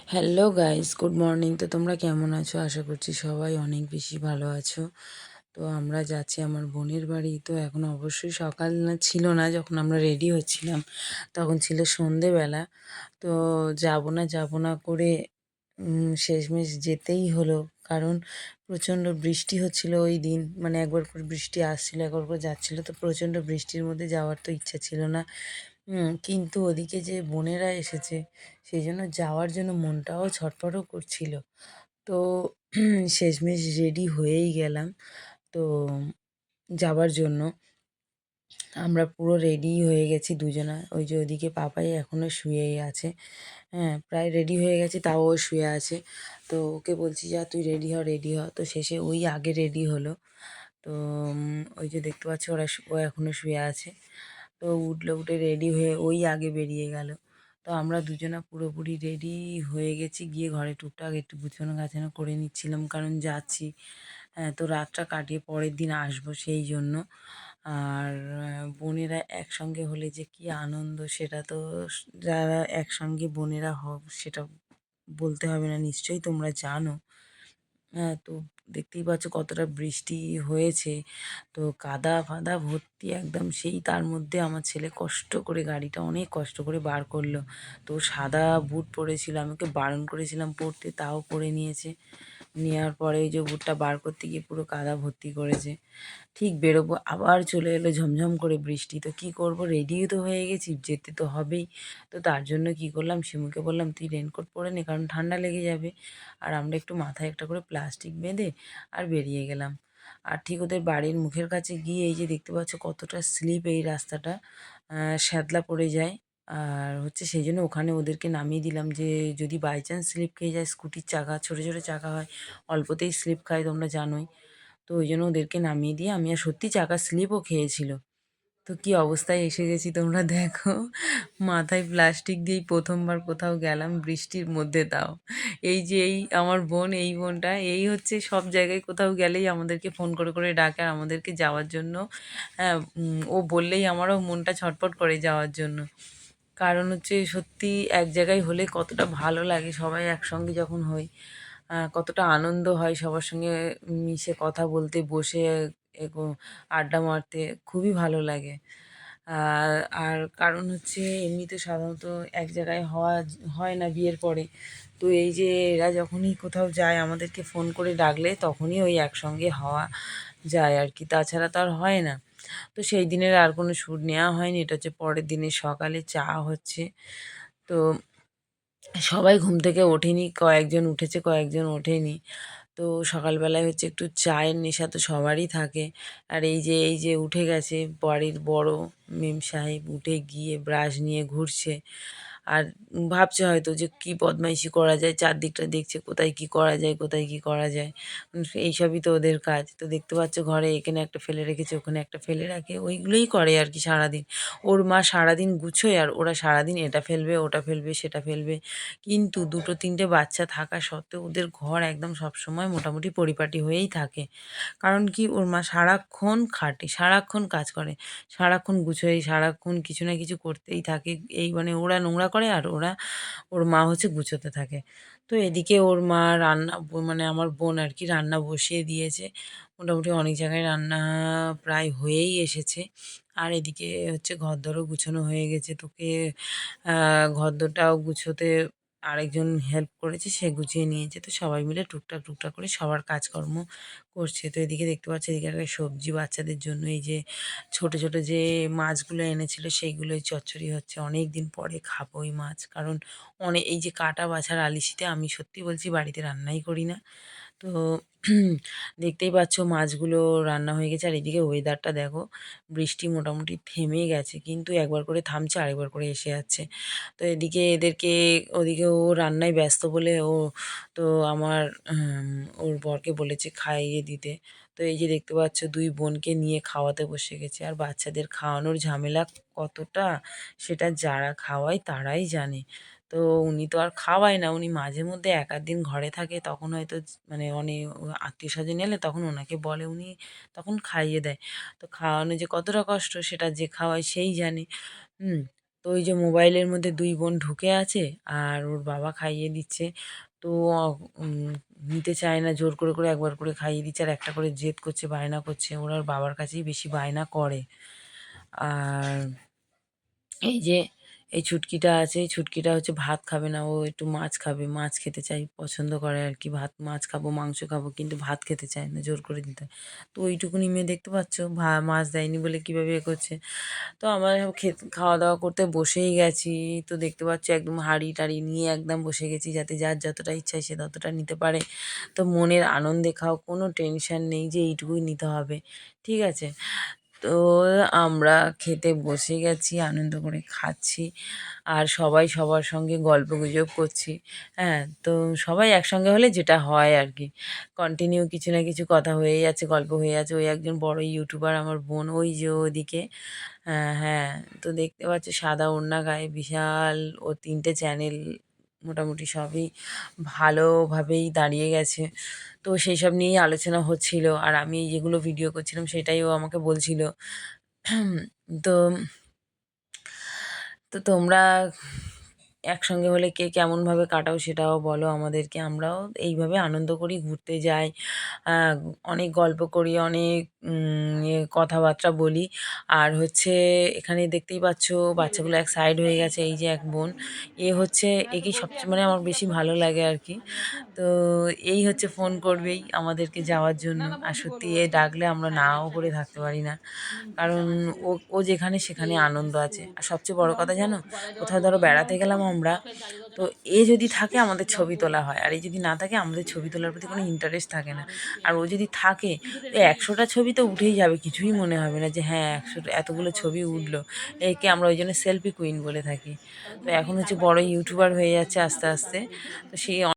Hello guys, good morning. তো তোমরা কেমন আছো? আশা করছি সবাই অনেক বেশি ভালো আছো। তো আমরা যাচ্ছি আমার বোনের বাড়ি। তো এখন অবশ্যই সকাল ছিল না, যখন আমরা রেডি হচ্ছিলাম তখন ছিল সন্ধেবেলা। তো যাব না করে শেষমেশ যেতেই হলো, কারণ প্রচণ্ড বৃষ্টি হচ্ছিল ওই দিন। মানে একবার করে বৃষ্টি আসছিল, একবার করে যাচ্ছিলো, তো প্রচণ্ড বৃষ্টির মধ্যে যাওয়ার তো ইচ্ছা ছিল না। কিন্তু ওদিকে যে বোনেরা এসেছে, সেই জন্য যাওয়ার জন্য মনটাও ছটফটও করছিল। তো শেষমেশ রেডি হয়েই গেলাম। তো যাবার জন্য আমরা পুরো রেডি হয়ে গেছি দুজনা। ওই যে ওদিকে পাপাই এখনও শুয়েই আছে। হ্যাঁ, প্রায় রেডি হয়ে গেছি, তাও ও শুয়ে আছে। তো ওকে বলছি, যা তুই রেডি হ, রেডি হ। তো শেষে ওই আগে রেডি হলো। তো ওই যে দেখতে পাচ্ছি ও এখনও শুয়ে আছে। তো উঠলো, উঠে রেডি হয়ে ওই আগে বেরিয়ে গেল। তো আমরা দুজনা পুরোপুরি রেডি হয়ে গেছি, গিয়ে ঘরে টুকটাক একটু গুছানো গাছানো করে নিচ্ছিলাম, কারণ যাচ্ছি। হ্যাঁ, তো রাতটা কাটিয়ে পরের দিন আসবো সেই জন্য। আর বোনেরা একসঙ্গে হলে যে কী আনন্দ, সেটা তো যারা একসঙ্গে বোনেরা সেটা বলতে হবে না, নিশ্চয়ই তোমরা জানো। হ্যাঁ, তো দেখতেই পাচ্ছ কতটা বৃষ্টি হয়েছে। তো কাদা ফাদা ভর্তি একদম, সেই তার মধ্যে আমার ছেলে কষ্ট করে গাড়িটা অনেক কষ্ট করে বার করলো। তো সাদা বুট পরেছিল, আমি ওকে বারণ করেছিলাম পরতে, তাও পরে নিয়েছে। নেওয়ার পরে ওই যে বুটটা বার করতে গিয়ে পুরো কাদা ভর্তি করেছে। ঠিক বেরোবো, আবার চলে এলো ঝমঝম করে বৃষ্টি। তো কী করব, রেডিও তো হয়ে গেছি, যেতে তো হবেই। তো তার জন্য কী করলাম, শিমুকে বললাম তুই রেনকোট পরে নে, কারণ ঠান্ডা লেগে যাবে। আর আমরা একটু মাথায় একটা করে প্লাস্টিক বেঁধে আর বেরিয়ে গেলাম। আর ঠিক ওদের বাড়ির মুখের কাছে গিয়ে এই যে দেখতে পাচ্ছ কতটা স্লিপ এই রাস্তাটা, শ্যাতলা পড়ে যায়। আর হচ্ছে সেই জন্য ওখানে ওদেরকে নামিয়ে দিলাম, যে যদি বাই চান্স স্লিপ খেয়ে যায়, স্কুটির চাকা ছোটো ছোটো চাকা হয়, অল্পতেই স্লিপ খায় তোমরা জানোই। তো ওই জন্য ওদেরকে নামিয়ে দিয়ে আমি, আর সত্যি চাকা স্লিপও খেয়েছিল। তো কী অবস্থায় এসে গেছি তোমরা দেখো, মাথায় প্লাস্টিক দিয়েই প্রথমবার কোথাও গেলাম বৃষ্টির মধ্যে, তাও এই যে এই আমার বোন, এই বোনটা এই হচ্ছে সব জায়গায় কোথাও গেলেই আমাদেরকে ফোন করে করে ডাকে আর আমাদেরকে যাওয়ার জন্য। হ্যাঁ, ও বললেই আমারও মনটা ছটফট করে যাওয়ার জন্য। কারণ হচ্ছে সত্যি এক জায়গায় হলে কতটা ভালো লাগে, সবাই একসঙ্গে যখন হই কতটা আনন্দ হয় সবার সঙ্গে মিশে কথা বলতে, বসে আড্ডা মারতে খুবই ভালো লাগে। আর আর কারণ হচ্ছে এমনিতে সাধারণত এক জায়গায় হয় না বিয়ের পরে। তো এই যে এরা যখনই কোথাও যায় আমাদেরকে ফোন করে ডাকলে তখনই ওই একসঙ্গে হওয়া যায় আর কি, তাছাড়া তো আর হয় না। তো সেই দিনের আর কোনো শ্যুট নেওয়া হয়নি, এটা হচ্ছে পরের দিনের সকালে চা হচ্ছে। তো সবাই ঘুম থেকে ওঠেনি, কয়েকজন উঠেছে কয়েকজন ওঠেনি। তো সকালবেলায় হচ্ছে একটু চায়ের নেশা তো সবারই থাকে। আর এই যে উঠে গেছে বাড়ির বড় মেম সাহেব, উঠে গিয়ে ব্রাশ নিয়ে ঘুরছে। আর ভাবছে হয়তো যে কী বদমাইশি করা যায়, চারদিকটা দেখছে কোথায় কী করা যায়, কোথায় কী করা যায়। এইসবই তো ওদের কাজ। তো দেখতে পাচ্ছ ঘরে এখানে একটা ফেলে রেখেছে, ওখানে একটা ফেলে রাখে, ওইগুলোই করে আর কি সারাদিন। ওর মা সারাদিন গুছোয় আর ওরা সারাদিন এটা ফেলবে, ওটা ফেলবে, সেটা ফেলবে। কিন্তু ২টো ৩টে বাচ্চা থাকা সত্ত্বেও ওদের ঘর একদম সবসময় মোটামুটি পরিপাটি হয়েই থাকে। কারণ কি, ওর মা সারাক্ষণ খাটে, সারাক্ষণ কাজ করে, সারাক্ষণ গুছোয়, সারাক্ষণ কিছু না কিছু করতেই থাকে। এই মানে ওরা নোংরা করে আর ওর মা হচ্ছে গুছোতে থাকে। তো এদিকে ওর মা মানে আমার বোন আর কি রান্না বসিয়ে দিয়েছে। মোটামুটি অনেক জায়গায় রান্না প্রায় হয়েই এসেছে। আর এদিকে হচ্ছে ঘরদোরও গুছানো হয়ে গেছে। তোকে ঘরদোরটাও গুছোতে আরেকজন হেল্প করেছে, সে গুছিয়ে নিয়েছে। তো সবাই মিলে টুকটাক টুকটাক করে সবার কাজকর্ম করছে। তো এদিকে দেখতে পাচ্ছি, এদিকে একটা সবজি বাচ্চাদের জন্য এই যে ছোট ছোট যে মাছগুলো এনেছিল সেইগুলোই চচ্চড়ি হচ্ছে। অনেক দিন পরে খাবো ওই মাছ, কারণ এই যে কাটা বাছার আলিশিতে আমি সত্যি বলছি বাড়িতে রান্নাই করি না। তো দেখতেই পাচ্ছ মাছগুলো রান্না হয়ে গেছে। আর এদিকে ওয়েদারটা দেখো, বৃষ্টি মোটামুটি থেমে গেছে, কিন্তু একবার করে থামছে আরেকবার করে এসে যাচ্ছে। তো এদিকে এদেরকে, ওদিকে ও রান্নায় ব্যস্ত বলে তো আমার ওর বরকে বলেছে খাইয়ে দিতে। তো এই যে দেখতে পাচ্ছ ২ বোনকে নিয়ে খাওয়াতে বসে গেছে। আর বাচ্চাদের খাওয়ানোর ঝামেলা কতটা, সেটা যারা খাওয়ায় তারাই জানে। তো উনি তো আর খাওয়ায় না, উনি মাঝে মধ্যে ১ আধ দিন ঘরে থাকে, তখন হয়তো মানে অনেক আত্মীয়স্বজন এলে তখন ওনাকে বলে, উনি তখন খাইয়ে দেয়। তো খাওয়ানো যে কতটা কষ্ট সেটা যে খাওয়ায় সেই জানে। হুম। তো ওই যে মোবাইলের মধ্যে 2 বোন ঢুকে আছে আর ওর বাবা খাইয়ে দিচ্ছে। তো নিতে চায় না, জোর করে একবার করে খাইয়ে দিচ্ছে আর একটা করে জেদ করছে, বায়না করছে। ওরা ওর বাবার কাছেই বেশি বায়না করে। আর এই যে এই ছুটকিটা আছে, এই ছুটকিটা হচ্ছে ভাত খাবে না, ও একটু মাছ খাবে, মাছ খেতে চাই পছন্দ করে আর কি। ভাত মাছ খাবো, মাংস খাবো, কিন্তু ভাত খেতে চায় না, জোর করে দিতে হয়। তো ওইটুকুনি মেয়ে দেখতে পাচ্ছ, মাছ দেয়নি বলে কীভাবে এ করছে। তো আমরা খাওয়া দাওয়া করতে বসেই গেছি। তো দেখতে পাচ্ছ একদম হাঁড়ি টাড়ি নিয়ে একদম বসে গেছি, যাতে যার যতটা ইচ্ছা সে ততটা নিতে পারে। তো মনের আনন্দে খাও, কোনো টেনশন নেই যে এইটুকুই নিতে হবে, ঠিক আছে। তো আমরা খেতে বসে গেছি, আনন্দ করে খাচ্ছি আর সবাই সবার সঙ্গে গল্পগুজব করছি। হ্যাঁ, তো সবাই একসঙ্গে হলে যেটা হয় আর কি, কন্টিনিউ কিছু না কিছু কথা হয়েই যাচ্ছে, গল্প হয়ে যাচ্ছে। ওই একজন বড় ইউটিউবার আমার বোন, ওই যে ওদিকে, হ্যাঁ, তো দেখতে পাচ্ছ সাদা ওড়না গায়ে, বিশাল ও 3টে চ্যানেল, মোটামুটি সবই ভালোভাবেই দাঁড়িয়ে গেছে। তো সেই সব নিয়েই আলোচনা হচ্ছিল আর আমি যেগুলো ভিডিও করছিলাম সেটাই ও আমাকে বলছিল। তো তো তোমরা একসঙ্গে হলে কে কেমনভাবে কাটাও সেটাও বলো আমাদেরকে। আমরাও এইভাবে আনন্দ করি, ঘুরতে যাই, অনেক গল্প করি, অনেক কথাবার্তা বলি। আর হচ্ছে এখানে দেখতেই পাচ্ছ বাচ্চাগুলো এক সাইড হয়ে গেছে। এই যে এক বোন, হচ্ছে একেই সবচেয়ে মানে আমার বেশি ভালো লাগে আর কি। তো এই হচ্ছে ফোন করবেই আমাদেরকে যাওয়ার জন্য। আর সত্যি এ ডাকলে আমরা নাও করে থাকতে পারি না। কারণ ও যেখানে সেখানে আনন্দ আছে। আর সবচেয়ে বড় কথা জানো? কোথাও ধরো বেড়াতে গেলাম আমরা, তো এ যদি থাকে আমাদের ছবি তোলা হয়। আর এ যদি না থাকে আমাদের ছবি তোলার প্রতি কোনো ইন্টারেস্ট থাকে না। আর ও যদি থাকে, তো 100টা ছবি তো উঠেই যাবে। কিছুই মনে হবে না যে হ্যাঁ 100টা এতগুলো ছবি উঠলো। একে আমরা ওই জন্য সেলফি কুইন বলে থাকি। তো এখন হচ্ছে বড় ইউটিউবার হয়ে যাচ্ছে আস্তে আস্তে। তো সেই